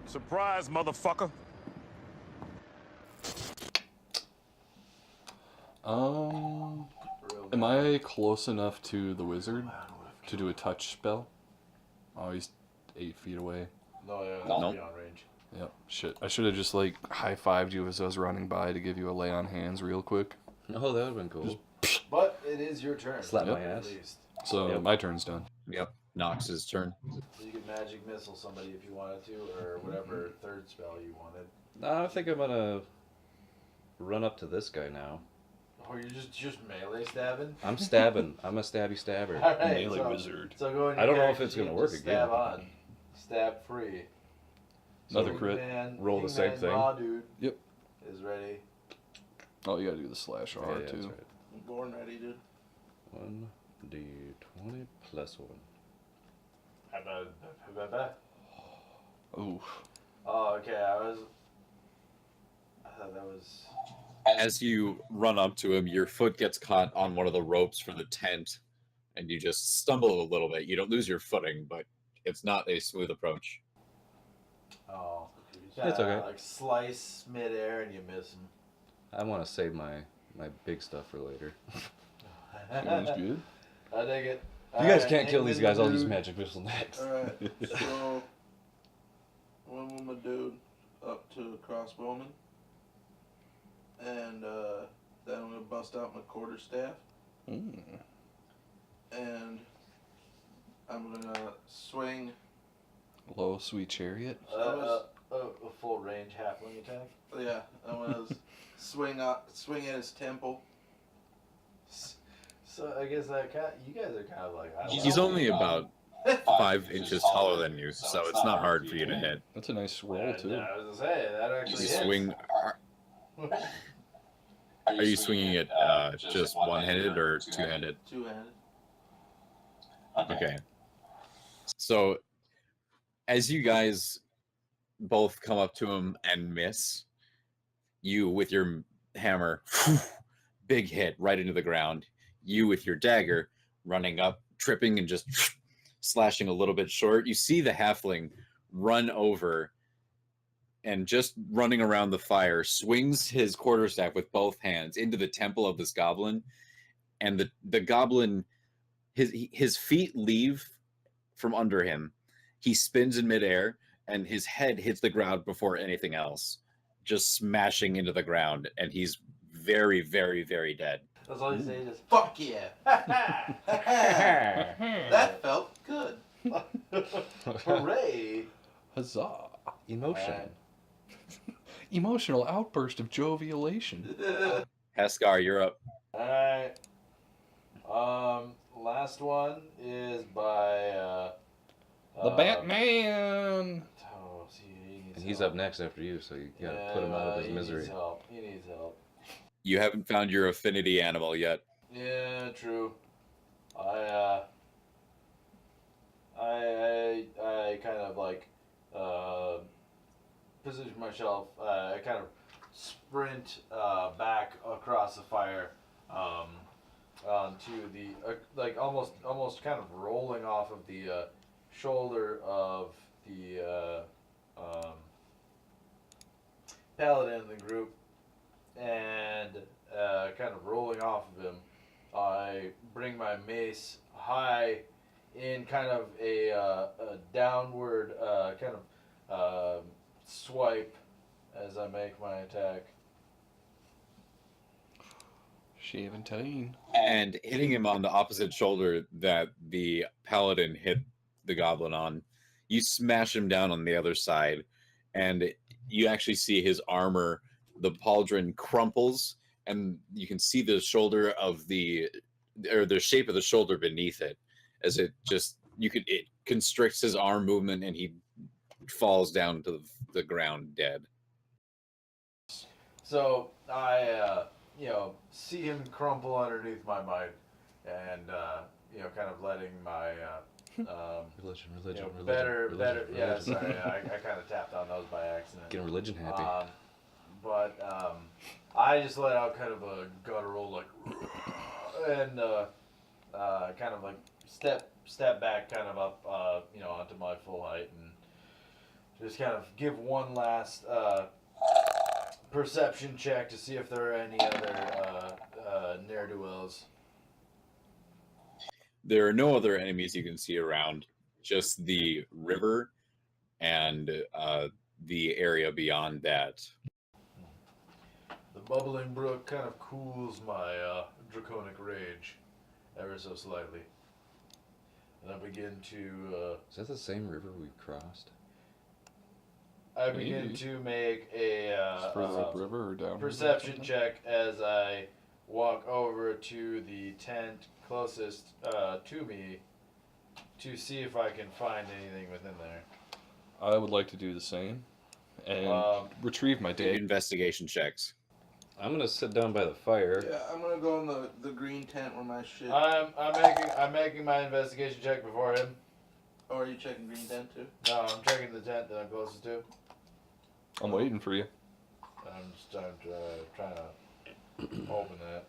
Surprise, motherfucker. Am I close enough to the wizard to do a touch spell? Oh, he's 8 feet away. No, yeah, No. beyond range. Yep, shit. I should have just, like, high-fived you as I was running by to give you a lay on hands real quick. Oh, that would have been cool. But it is your turn. Slap my At ass. least. So, Yep. my turn's done. Yep. Nox's turn. So you could magic missile somebody if you wanted to, or whatever third spell you wanted. I think I'm gonna run up to this guy now. Or you're just melee stabbing? I'm stabbing. I'm a stabby stabber. Alright, Melee wizard. So go in I don't know your if it's character gonna sheet work and again. Stab on. Stab free. Another So crit. Wingman- Roll the same Wingman thing. Raw dude Yep. is ready. Oh, you gotta do the slash R, Yeah, too. that's right. I'm born ready, dude. 1d20 plus 1. Ooh. Oh, okay. I thought that was. As you run up to him, your foot gets caught on one of the ropes for the tent, and you just stumble a little bit. You don't lose your footing, but it's not a smooth approach. Oh. It's okay. Like slice midair and you miss him. I want to save my big stuff for later. Sounds good. I dig it. If you guys Alright, can't kill these guys, I'll use dude. magic missile next. Alright, so one with my dude up to crossbowman. And then I'm gonna bust out my quarterstaff. Mm. And I'm gonna swing. Low, sweet chariot. A full range halfling attack. Yeah, I'm gonna swing at his temple. So I guess that you guys are kind of like. I don't He's know. only about 5 inches taller than you, so it's not hard for you to hit. That's a nice roll, I too. was gonna say that You actually hits. swing. Are you swinging it just one-handed or two-handed? Two-handed. Okay. So, as you guys both come up to him and miss, you with your hammer, big hit right into the ground. You with your dagger, running up, tripping, and just slashing a little bit short. You see the halfling run over and just running around the fire, swings his quarterstaff with both hands into the temple of this goblin, and the goblin, his feet leave from under him. He spins in midair, and his head hits the ground before anything else, just smashing into the ground, and he's very, very, very dead. That's all you say. Just Fuck yeah! That felt good. hooray! Huzzah. Emotion. Alright. Emotional outburst of jovialation. Haskar, you're up. Alright. Last one is by The Batman! Oh, see, he needs And he's help. up next after you, so you gotta put him out of his He misery. needs help. He needs help. You haven't found your affinity animal yet. Yeah, true. I kind of like position myself. I kind of sprint back across the fire onto the like almost kind of rolling off of the shoulder of the paladin in the group, and kind of rolling off of him, I bring my mace high in kind of a downward kind of swipe as I make my attack. Shaventine. And hitting him on the opposite shoulder that the paladin hit the goblin on, you smash him down on the other side, and you actually see his armor, the pauldron crumples, and you can see the shoulder of the shape of the shoulder beneath it, as it constricts his arm movement, and he falls down to the ground dead. So I see him crumple underneath my might, and kind of letting my Religion. better, yeah, sorry, I kind of tapped on those by accident. Getting religion happy. But I just let out kind of a guttural like, and kind of like step back, kind of up, onto my full height, and just kind of give one last perception check to see if there are any other ne'er-do-wells. There are no other enemies you can see around, just the river and the area beyond that. The bubbling brook kind of cools my draconic rage ever so slightly. And I begin to Is that the same river we crossed? begin Maybe. to make a Just further upriver or down? perception check as I walk over to the tent closest to me to see if I can find anything within there. I would like to do the same and retrieve my Big data. investigation checks. I'm gonna sit down by the fire. Yeah, I'm gonna go in the green tent where my shit. I'm making my investigation check before him. Oh, are you checking green tent too? No, I'm checking the tent that I'm closest to. I'm waiting for you. I'm just trying to open that.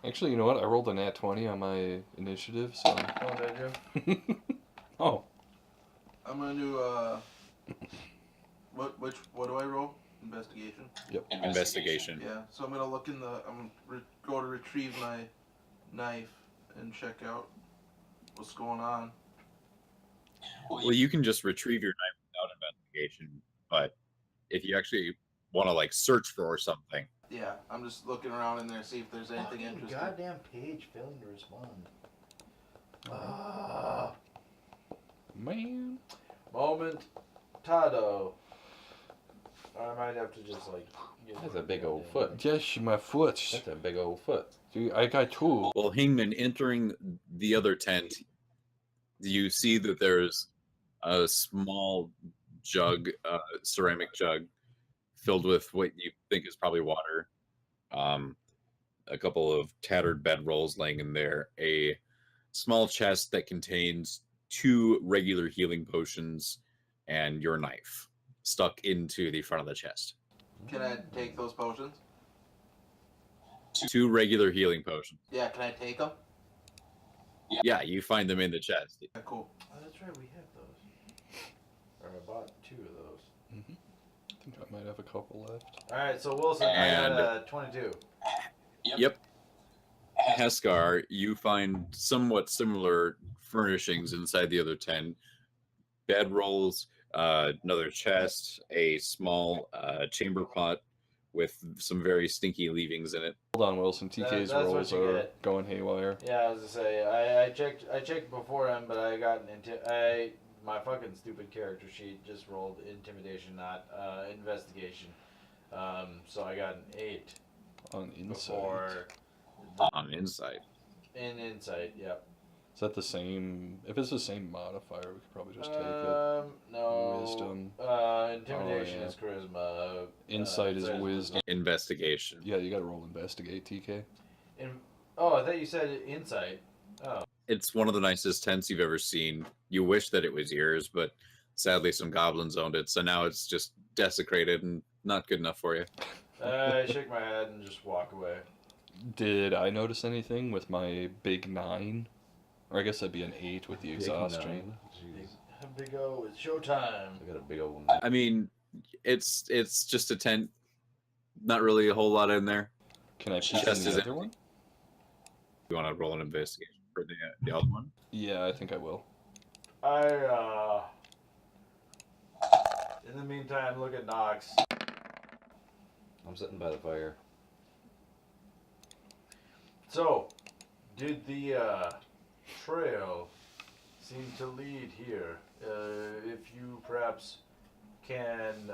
Actually, you know what? I rolled a nat 20 on my initiative, so. Oh, did you? Oh, I'm gonna do what do I roll? Investigation. Investigation. Yeah. So I'm gonna look in the. Go to retrieve my knife and check out what's going on. Well, you can just retrieve your knife without investigation, but if you actually want to like search for something, Yeah, I'm just looking around in there see if there's anything Fucking interesting. goddamn page failing to respond. Ah. man. Moment, Tado. I might have to just like. Get That's a big old goddamn- foot. Yes, my foot. That's a big old foot. Dude, I got two. well, Hingman, entering the other tent, you see that there's a small jug, ceramic jug, filled with what you think is probably water. A couple of tattered bedrolls laying in there. A small chest that contains 2 regular healing potions and your knife stuck into the front of the chest. Can I take those potions? 2 regular healing potions. Yeah, can I take them? Yeah, you find them in the chest. Yeah, cool. Oh, that's right, we have those. Or I bought 2 of those. I think I might have a couple left. Alright, so Wilson, And- I got 22. Yep. Heskar, you find somewhat similar furnishings inside the other tent. Bedrolls, another chest, a small chamber pot with some very stinky leavings in it. Hold on, Wilson. TK's that's what rolls you are get. going haywire. Yeah, I was gonna say, I checked before him, but I got my fucking stupid character sheet just rolled intimidation, not investigation. So I got an 8 On insight. before On insight. in insight. Yep. Is that the same? If it's the same modifier, we could probably just take it. No. Wisdom. Intimidation Oh, yeah. is charisma. Insight is charisma's wisdom. Investigation. Yeah, you gotta roll investigate, TK. Oh, I thought you said insight. Oh. It's one of the nicest tents you've ever seen. You wish that it was yours, but sadly some goblins owned it, so now it's just desecrated and not good enough for you. I shake my head and just walk away. Did I notice anything with my big 9? Or I guess that'd be an 8 with the Big exhaustion. 9. Jeez. Big O, it's showtime. I got a big old. I mean, it's just a tent. Not really a whole lot in there. Can I peek in Chest the is other one? You want to roll an investigation for the other one? Yeah, I think I will. In the meantime, look at Nox. I'm sitting by the fire. So, did the trail seem to lead here? If you perhaps can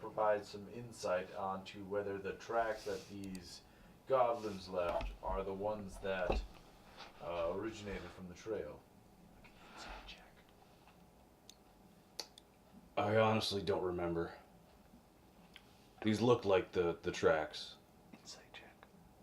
provide some insight onto whether the tracks that these goblins left are the ones that originated from the trail. Insight check. I honestly don't remember. These look like the tracks. Insight check.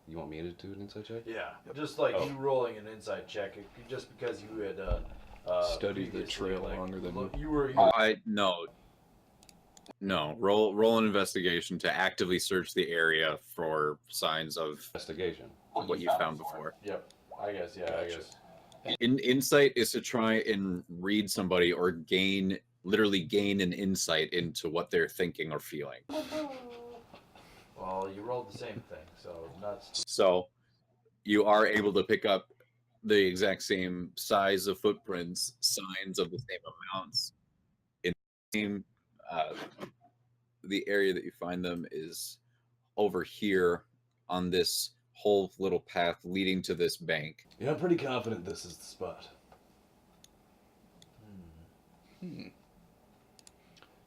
You want me to do an insight check? Yeah, just like Oh. you rolling an insight check, just because you had Studied the previously, trail like, longer than look, you were. No. Roll an investigation to actively search the area for signs of Investigation. what you found before. Yep. I guess. Yeah. I Gotcha. guess. Insight is to try and read somebody or gain literally gain an insight into what they're thinking or feeling. Well, you rolled the same thing, so nuts. So you are able to pick up the exact same size of footprints, signs of the same amounts. In the same, the area that you find them is over here on this whole little path leading to this bank. Yeah, I'm pretty confident this is the spot.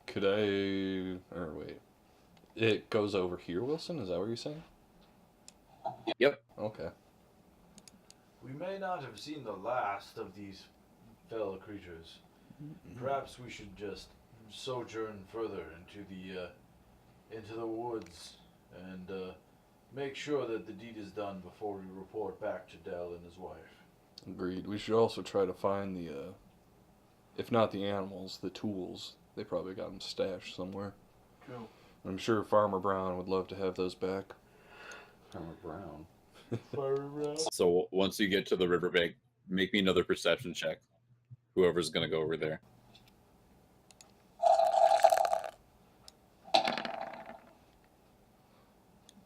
Could I? Or wait, it goes over here, Wilson. Is that what you're saying? Yep. Okay. We may not have seen the last of these fellow creatures. Perhaps we should just sojourn further into the woods and make sure that the deed is done before we report back to Dell and his wife. Agreed. We should also try to find the, if not the animals, the tools. They probably got them stashed somewhere. Cool. I'm sure Farmer Brown would love to have those back. Farmer Brown. So once you get to the riverbank, make me another perception check. Whoever's gonna go over there.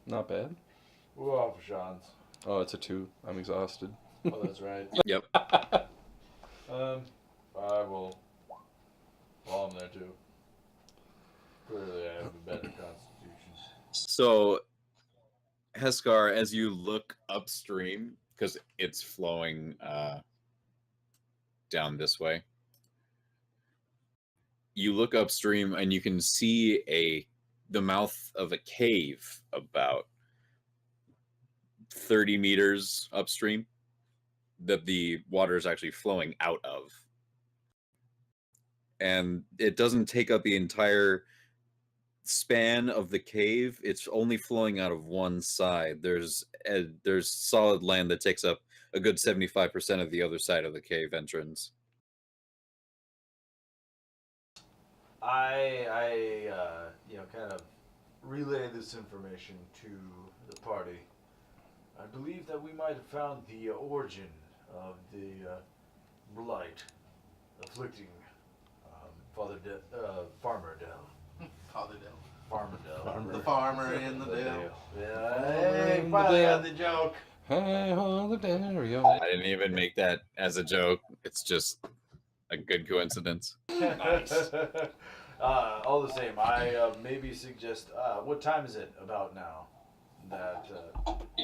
Not bad. Ooh, off Sean's. Oh, it's a 2. I'm exhausted. Oh, that's right. Yep. I will. Well, I'm there too. Clearly, I have a better constitution. So, Heskar, as you look upstream, because it's flowing down this way, you look upstream and you can see the mouth of a cave about 30 meters upstream that the water is actually flowing out of. And it doesn't take up the entire span of the cave. It's only flowing out of one side. There's solid land that takes up a good 75% of the other side of the cave entrance. I kind of relay this information to the party. I believe that we might have found the origin of the blight afflicting Farmer Dell. Father Dell. Farmer Dell. The farmer in the Dell. Yeah, hey, finally got the joke. Hey, ho, the Dario. I didn't even make that as a joke. It's just a good coincidence. Nice. All the same, I maybe suggest. What time is it about now? That.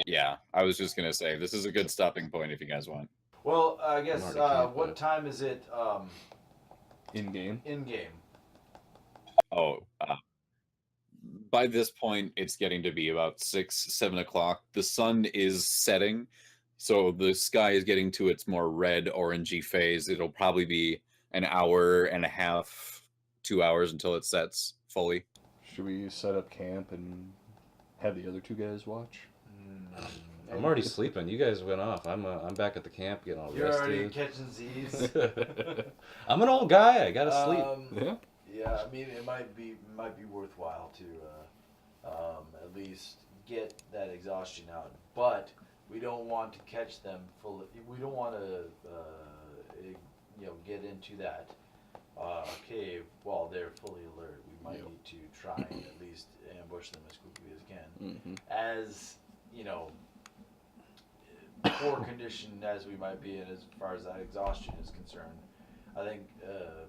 Yeah, I was just gonna say this is a good stopping point if you guys want. Well, I guess. I'm already camped, What but- time is it? In game. In game. Oh, by this point, it's getting to be about 6-7 o'clock. The sun is setting, so the sky is getting to its more red orangey phase. It'll probably be an hour and a half, 2 hours until it sets fully. Should we set up camp and have the other 2 guys watch? I'm already sleeping. You guys went off. I'm back at the camp getting all You're already rested. catching Z's. I'm an old guy. I gotta sleep. Yeah. Yeah, I mean, it might be worthwhile to at least get that exhaustion out, but we don't want to catch them full. We don't want to get into that cave while they're fully alert. We might need to try and at least ambush them as quickly as can. Mm-hmm. As poor condition as we might be in as far as that exhaustion is concerned, I think the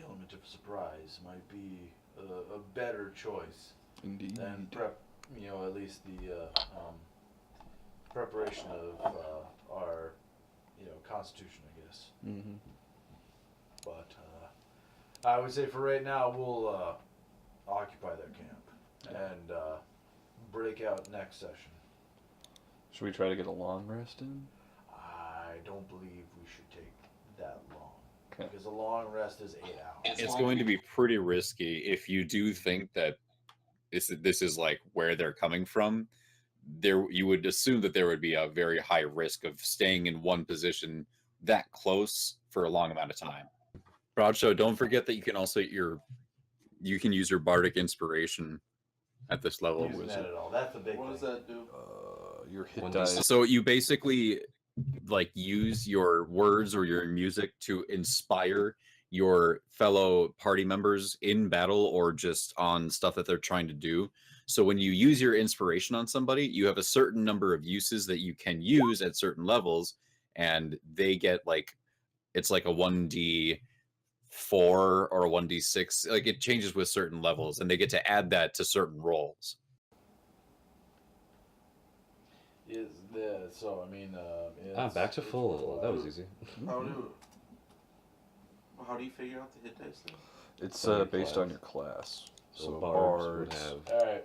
element of surprise might be a better choice Indeed. than at least the preparation of our constitution, I guess. Mm-hmm. But I would say for right now we'll occupy that camp and break out next session. Should we try to get a long rest in? I don't believe we should take that long. Okay. Because a long rest is 8 hours. It's going to be pretty risky if you do think that this is like where they're coming from. You would assume that there would be a very high risk of staying in one position that close for a long amount of time. Broadshow, don't forget that you can also you can use your bardic inspiration at this level. Using that at all. That's the big What does thing. that do? Your hit When you dice. So you basically like use your words or your music to inspire your fellow party members in battle or just on stuff that they're trying to do. So when you use your inspiration on somebody, you have a certain number of uses that you can use at certain levels, and they get like, it's like a 1d4 or a 1d6. Like it changes with certain levels, and they get to add that to certain rolls. So I mean, Back to full. That was easy. How do you figure out the hit dice then? It's On your based class. on your class. So So bards would bards, have. All right.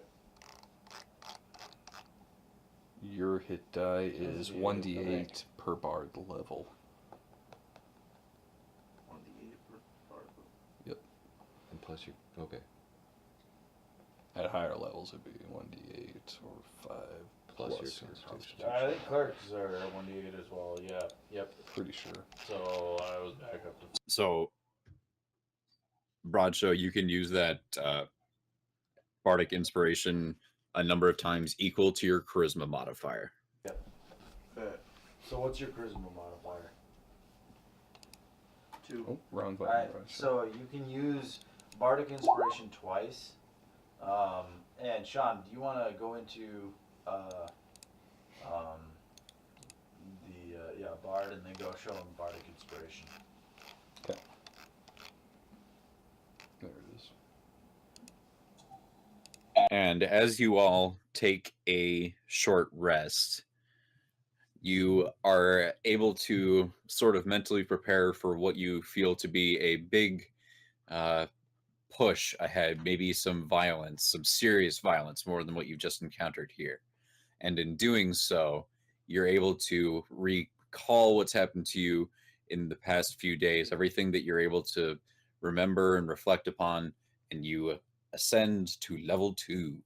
your hit die is Okay. 1d8 per bard level. 1d8 per bard. And plus you. Okay. At higher levels, it'd be 1d8 or 5 Plus your constitution. constitution. I think clerks are 1d8 as well. Yeah. Yep. Pretty sure. So I was back up to. So, Broadshow, you can use that bardic inspiration a number of times equal to your charisma modifier. Bet. So what's your charisma modifier? 2. Oh, wrong button. Alright, Bradshaw. so you can use Bardic Inspiration twice. And Sean, do you want to go into Bard and then go show him Bardic Inspiration? There it is. And as you all take a short rest, you are able to sort of mentally prepare for what you feel to be a big push ahead, maybe some violence, some serious violence, more than what you've just encountered here. And in doing so, you're able to recall what's happened to you in the past few days, everything that you're able to remember and reflect upon, and you ascend to level 2.